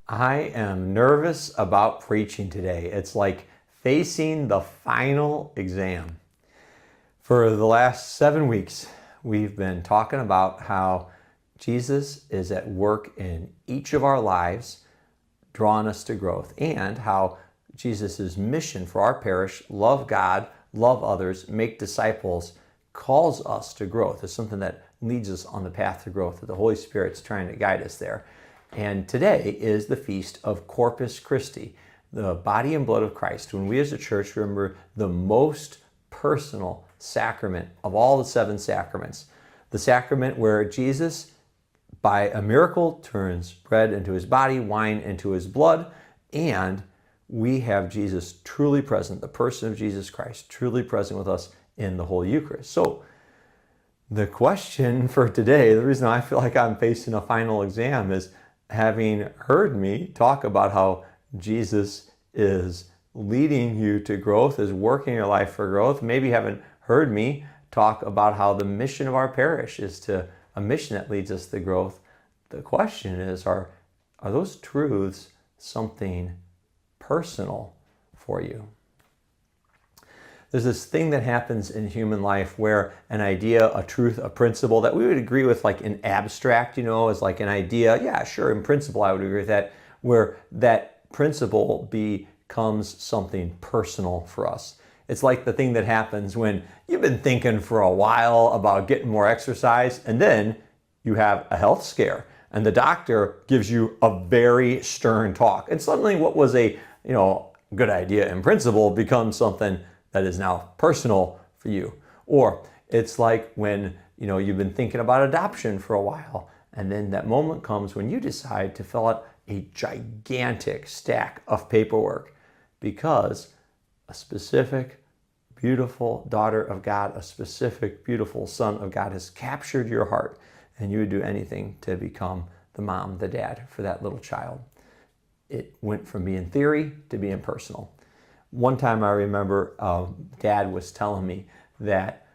I am nervous about preaching today. It's like facing the final exam. For the last 7 weeks, we've been talking about how Jesus is at work in each of our lives, drawing us to growth, and how Jesus' mission for our parish, love God, love others, make disciples, calls us to growth. It's something that leads us on the path to growth, that the Holy Spirit's trying to guide us there. And today is the feast of Corpus Christi, the body and blood of Christ. When we as a church remember the most personal sacrament of all the 7 sacraments, the sacrament where Jesus, by a miracle, turns bread into his body, wine into his blood, and we have Jesus truly present, the person of Jesus Christ, truly present with us in the Holy Eucharist. So, the question for today, the reason I feel like I'm facing a final exam is, having heard me talk about how Jesus is leading you to growth, is working your life for growth, maybe you haven't heard me talk about how the mission of our parish is to a mission that leads us to growth. The question is, are those truths something personal for you? There's this thing that happens in human life where an idea, a truth, a principle that we would agree with like in abstract, as like an idea, yeah, sure, in principle I would agree with that, where that principle becomes something personal for us. It's like the thing that happens when you've been thinking for a while about getting more exercise, and then you have a health scare, and the doctor gives you a very stern talk. And suddenly what was a good idea in principle becomes something that is now personal for you. Or it's like when you've been thinking about adoption for a while, and then that moment comes when you decide to fill out a gigantic stack of paperwork because a specific beautiful daughter of God, a specific beautiful son of God has captured your heart, and you would do anything to become the mom, the dad for that little child. It went from being theory to being personal. One time I remember Dad was telling me that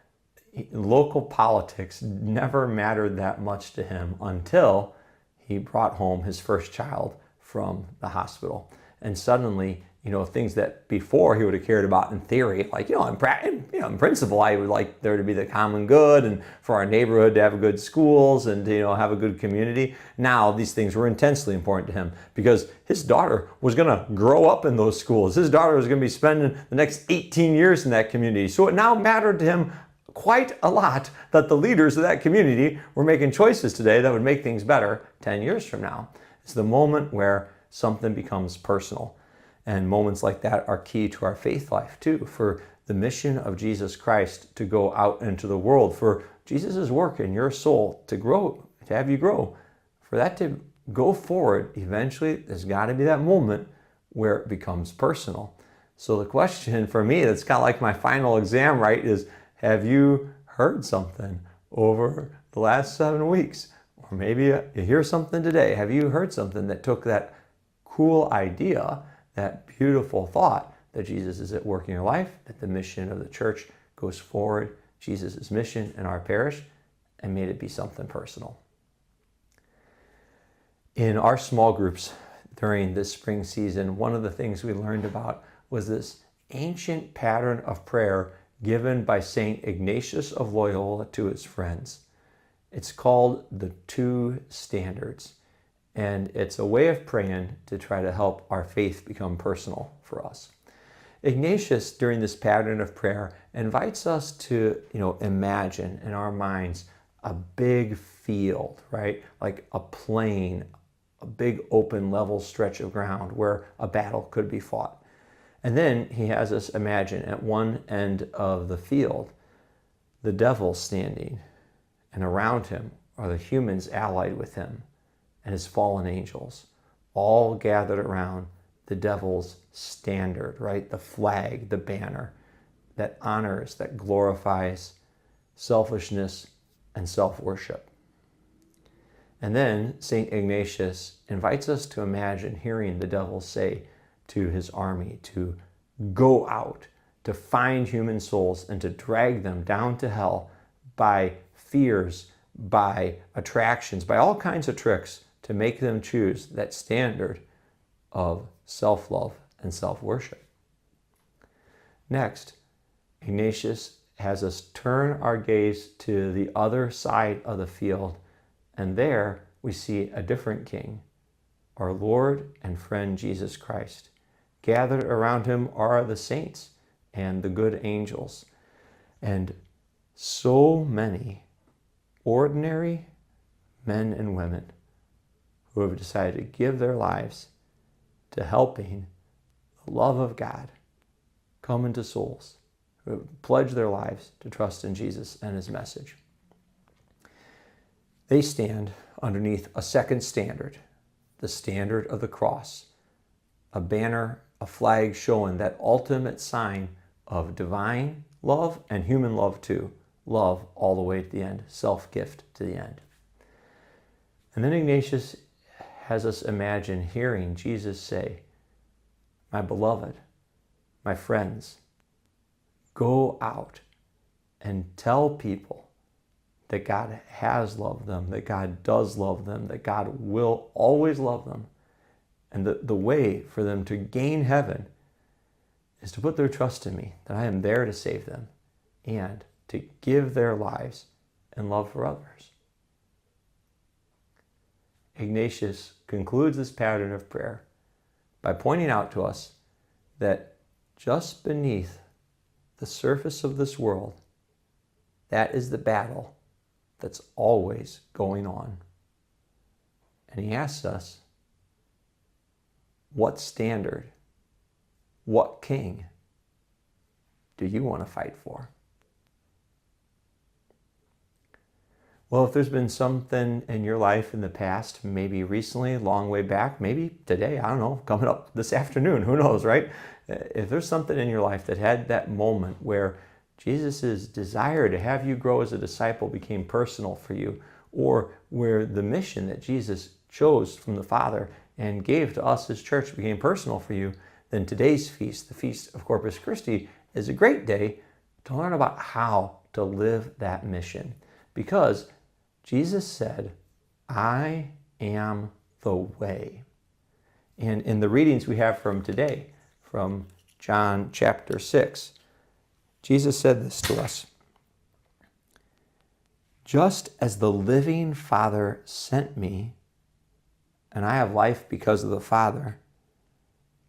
local politics never mattered that much to him until he brought home his first child from the hospital. And suddenly, things that before he would have cared about in theory, like, in principle, I would like there to be the common good and for our neighborhood to have good schools and to, have a good community. Now, these things were intensely important to him because his daughter was going to grow up in those schools. His daughter was going to be spending the next 18 years in that community. So it now mattered to him quite a lot that the leaders of that community were making choices today that would make things better 10 years from now. It's the moment where something becomes personal. And moments like that are key to our faith life too, for the mission of Jesus Christ to go out into the world, for Jesus' work in your soul to grow, to have you grow, for that to go forward. Eventually, there's got to be that moment where it becomes personal. So the question for me, that's kind of like my final exam, right, is have you heard something over the last 7 weeks? Or maybe you hear something today. Have you heard something that took that cool idea, that beautiful thought that Jesus is at work in your life, that the mission of the church goes forward, Jesus' mission in our parish, and made it be something personal? In our small groups during this spring season, one of the things we learned about was this ancient pattern of prayer given by St. Ignatius of Loyola to his friends. It's called the 2 standards. And it's a way of praying to try to help our faith become personal for us. Ignatius, during this pattern of prayer, invites us to, imagine in our minds a big field, right? Like a plain, a big open level stretch of ground where a battle could be fought. And then he has us imagine at one end of the field, the devil standing, and around him are the humans allied with him and his fallen angels, all gathered around the devil's standard, right? The flag, the banner that honors, that glorifies selfishness and self-worship. And then St. Ignatius invites us to imagine hearing the devil say to his army to go out, to find human souls and to drag them down to hell by fears, by attractions, by all kinds of tricks to make them choose that standard of self-love and self-worship. Next, Ignatius has us turn our gaze to the other side of the field, and there we see a different king, our Lord and friend Jesus Christ. Gathered around him are the saints and the good angels, and so many ordinary men and women who have decided to give their lives to helping the love of God come into souls, who have pledged their lives to trust in Jesus and his message. They stand underneath a second standard, the standard of the cross, a banner, a flag showing that ultimate sign of divine love and human love too. Love all the way to the end, self-gift to the end. And then Ignatius has us imagine hearing Jesus say, "My beloved, my friends, go out and tell people that God has loved them, that God does love them, that God will always love them. And the way for them to gain heaven is to put their trust in me, that I am there to save them and to give their lives in love for others." Ignatius concludes this pattern of prayer by pointing out to us that just beneath the surface of this world, that is the battle that's always going on. And he asks us, what standard, what king do you want to fight for? Well, if there's been something in your life in the past, maybe recently, a long way back, maybe today, I don't know, coming up this afternoon, who knows, right? If there's something in your life that had that moment where Jesus' desire to have you grow as a disciple became personal for you, or where the mission that Jesus chose from the Father and gave to us as church became personal for you, then today's feast, the Feast of Corpus Christi, is a great day to learn about how to live that mission. Because Jesus said, "I am the way." And in the readings we have from today, from John chapter 6, Jesus said this to us: "Just as the living Father sent me, and I have life because of the Father,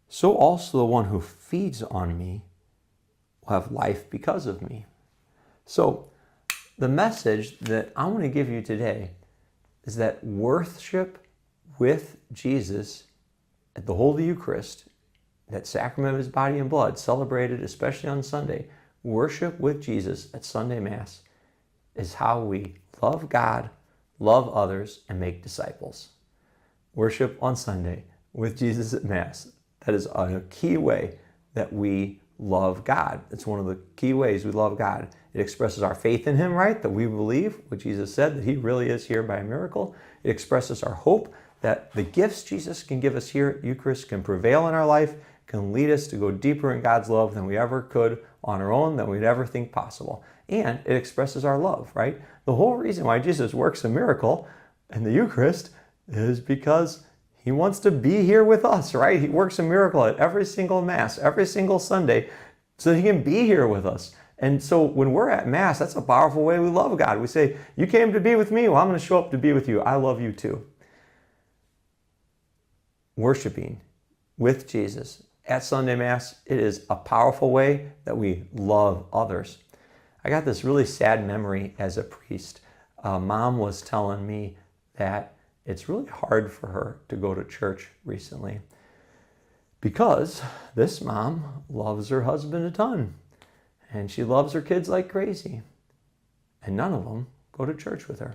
so also the one who feeds on me will have life because of me." So the message that I want to give you today is that worship with Jesus at the Holy Eucharist, that sacrament of his body and blood, celebrated especially on Sunday, worship with Jesus at Sunday Mass is how we love God, love others, and make disciples. Worship on Sunday with Jesus at Mass. That is a key way that we love God. It's one of the key ways we love God. It expresses our faith in him, right? That we believe what Jesus said, that he really is here by a miracle. It expresses our hope that the gifts Jesus can give us here at Eucharist can prevail in our life, can lead us to go deeper in God's love than we ever could on our own, than we'd ever think possible. And it expresses our love, right? The whole reason why Jesus works a miracle in the Eucharist is because he wants to be here with us, right? He works a miracle at every single Mass, every single Sunday, so that he can be here with us. And so when we're at Mass, that's a powerful way we love God. We say, you came to be with me, well, I'm going to show up to be with you. I love you too. Worshiping with Jesus at Sunday Mass, it is a powerful way that we love others. I got this really sad memory as a priest. Mom was telling me that it's really hard for her to go to church recently because this mom loves her husband a ton and she loves her kids like crazy, and none of them go to church with her.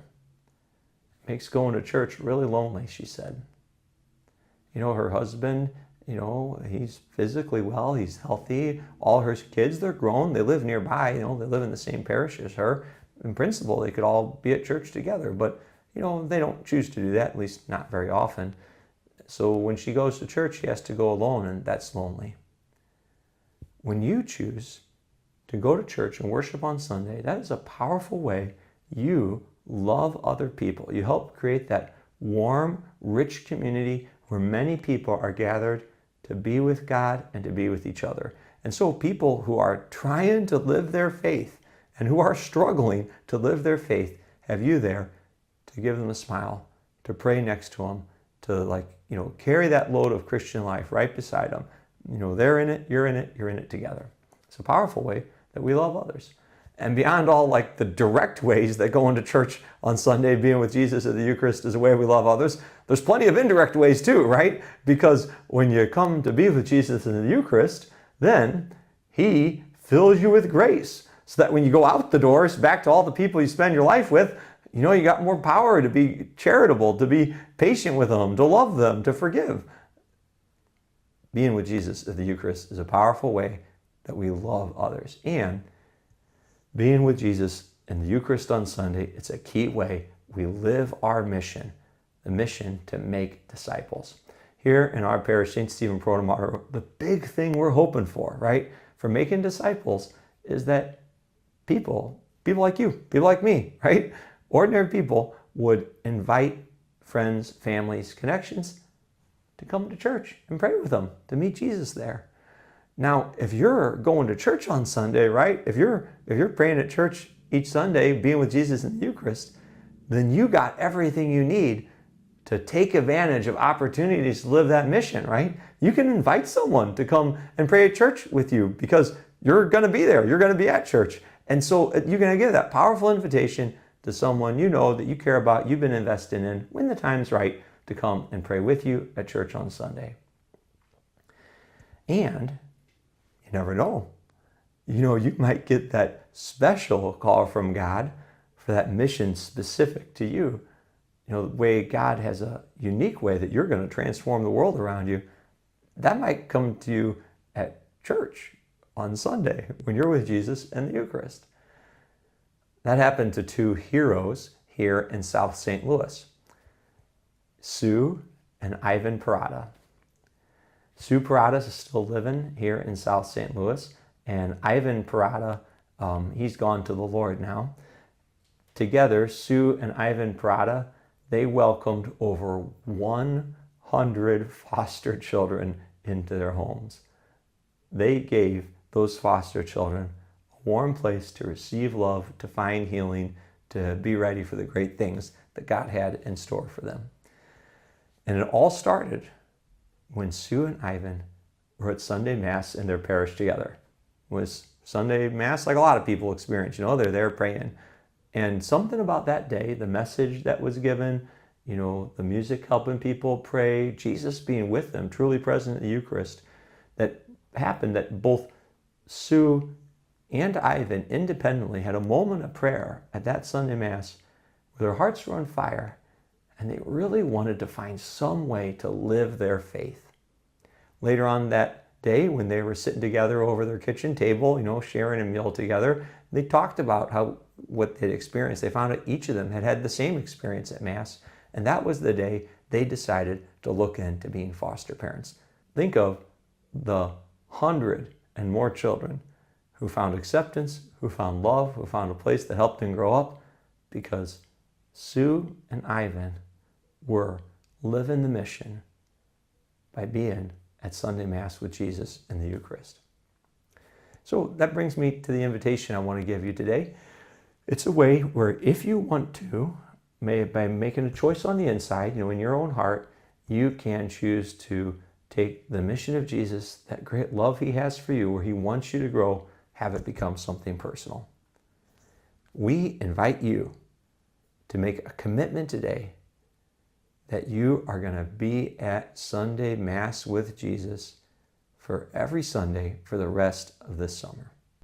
It makes going to church really lonely, she said. You know, her husband, he's physically well, he's healthy. All her kids, they're grown, they live nearby, they live in the same parish as her. In principle, they could all be at church together, but they don't choose to do that, at least not very often. So when she goes to church, she has to go alone, and that's lonely. When you choose to go to church and worship on Sunday, that is a powerful way you love other people. You help create that warm, rich community where many people are gathered to be with God and to be with each other. And so people who are trying to live their faith and who are struggling to live their faith have you there to give them a smile, to pray next to them, to carry that load of Christian life right beside them. They're in it, you're in it together. It's a powerful way that we love others. And beyond all the direct ways that going to church on Sunday, being with Jesus at the Eucharist is a way we love others, there's plenty of indirect ways too, right? Because when you come to be with Jesus in the Eucharist, then He fills you with grace. So that when you go out the doors, back to all the people you spend your life with, you got more power to be charitable, to be patient with them, to love them, to forgive. Being with Jesus at the Eucharist is a powerful way that we love others. And being with Jesus in the Eucharist on Sunday, it's a key way we live our mission, the mission to make disciples. Here in our parish, St. Stephen Protomartyr, the big thing we're hoping for, right, for making disciples is that people like you, people like me, right, ordinary people would invite friends, families, connections to come to church and pray with them, to meet Jesus there. Now, if you're going to church on Sunday, right, if you're praying at church each Sunday, being with Jesus in the Eucharist, then you got everything you need to take advantage of opportunities to live that mission, right? You can invite someone to come and pray at church with you because you're going to be there. You're going to be at church. And so you're going to give that powerful invitation to someone that you care about, you've been investing in, when the time's right, to come and pray with you at church on Sunday. And you never know. You might get that special call from God for that mission specific to you. The way God has a unique way that you're going to transform the world around you. That might come to you at church on Sunday when you're with Jesus and the Eucharist. That happened to two heroes here in South St. Louis, Sue and Ivan Parada. Sue Parada is still living here in South St. Louis, and Ivan Parada, he's gone to the Lord now. Together, Sue and Ivan Parada, they welcomed over 100 foster children into their homes. They gave those foster children a warm place to receive love, to find healing, to be ready for the great things that God had in store for them. And it all started when Sue and Ivan were at Sunday Mass in their parish together. It was Sunday Mass like a lot of people experience. They're there praying. And something about that day, the message that was given, the music helping people pray, Jesus being with them, truly present in the Eucharist, that happened that both Sue and Ivan independently had a moment of prayer at that Sunday Mass where their hearts were on fire and they really wanted to find some way to live their faith. Later on that day, when they were sitting together over their kitchen table, sharing a meal together, they talked about what they'd experienced. They found out each of them had had the same experience at Mass, and that was the day they decided to look into being foster parents. Think of the 100 and more children who found acceptance, who found love, who found a place that helped them grow up, because Sue and Ivan were living the mission by being at Sunday Mass with Jesus in the Eucharist. So that brings me to the invitation I want to give you today. It's a way where if you want to, by making a choice on the inside, in your own heart, you can choose to take the mission of Jesus, that great love He has for you, where He wants you to grow, have it become something personal. We invite you to make a commitment today that you are going to be at Sunday Mass with Jesus for every Sunday for the rest of this summer.